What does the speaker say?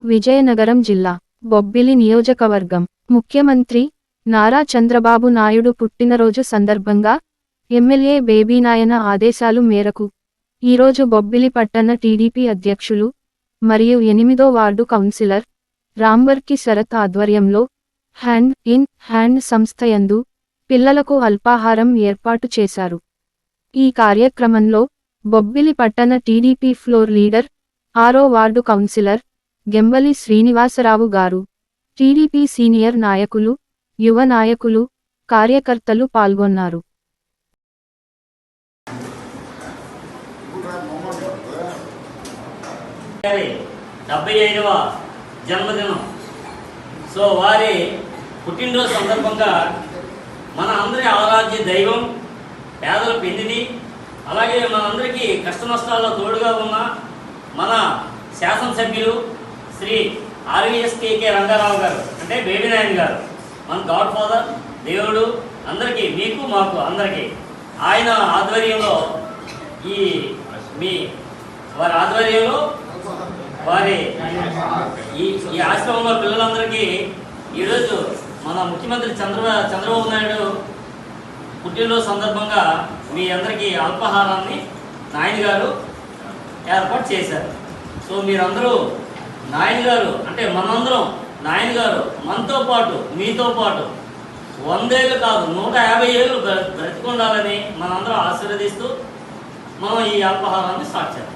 విజయనగరం జిల్లా బొబ్బిలి నియోజకవర్గం ముఖ్యమంత్రి నారా చంద్రబాబు నాయుడు పుట్టినరోజు సందర్భంగా ఎమ్మెల్యే బేబీనాయన ఆదేశాలు మేరకు ఈరోజు బొబ్బిలి పట్టణ టీడీపీ అధ్యక్షులు మరియు 8వ వార్డు కౌన్సిలర్ రాంబర్కి శరత్ ఆధ్వర్యంలో హ్యాండ్ ఇన్ హ్యాండ్ సంస్థ యందు పిల్లలకు అల్పాహారం ఏర్పాటు చేశారు। ఈ కార్యక్రమంలో బొబ్బిలి పట్టణ టీడీపీ ఫ్లోర్ లీడర్ 6వ వార్డు కౌన్సిలర్ గెంబలి శ్రీనివాసరావు గారు, టీడీపీ సీనియర్ నాయకులు, యువ నాయకులు, కార్యకర్తలు పాల్గొన్నారు। జన్మదినం సో వారి పుట్టినరోజు సందర్భంగా మన అందరి ఆరాధ్య దైవం పేదల పెన్నిది, అలాగే మనందరికీ కష్ట నష్టాల్లో తోడుగా ఉన్న మన శాసనసభ్యులు శ్రీ ఆర్వీఎస్కేకే రంగారావు గారు అంటే బేబీనాయన్ గారు, మన గాడ్ ఫాదర్ దేవుడు అందరికీ, మీకు మాకు అందరికీ ఆయన ఆధ్వర్యంలో వారి ఆధ్వర్యంలో వారి ఈ ఆశ్రమంలో పిల్లలందరికీ ఈరోజు మన ముఖ్యమంత్రి చంద్రబాబు నాయుడు పుట్టినరోజు సందర్భంగా మీ అందరికీ అల్పాహారాన్ని నాయన గారు ఏర్పాటు చేశారు। సో మీరందరూ నాయన గారు అంటే మనందరం నాయన గారు మనతో పాటు మీతో పాటు 100 ఏళ్ళు కాదు 150 ఏళ్ళు బ్రతికుండాలని మనందరం ఆశీర్వదిస్తూ మనం ఈ అల్పాహారాన్ని స్టార్ట్ చేద్దాం।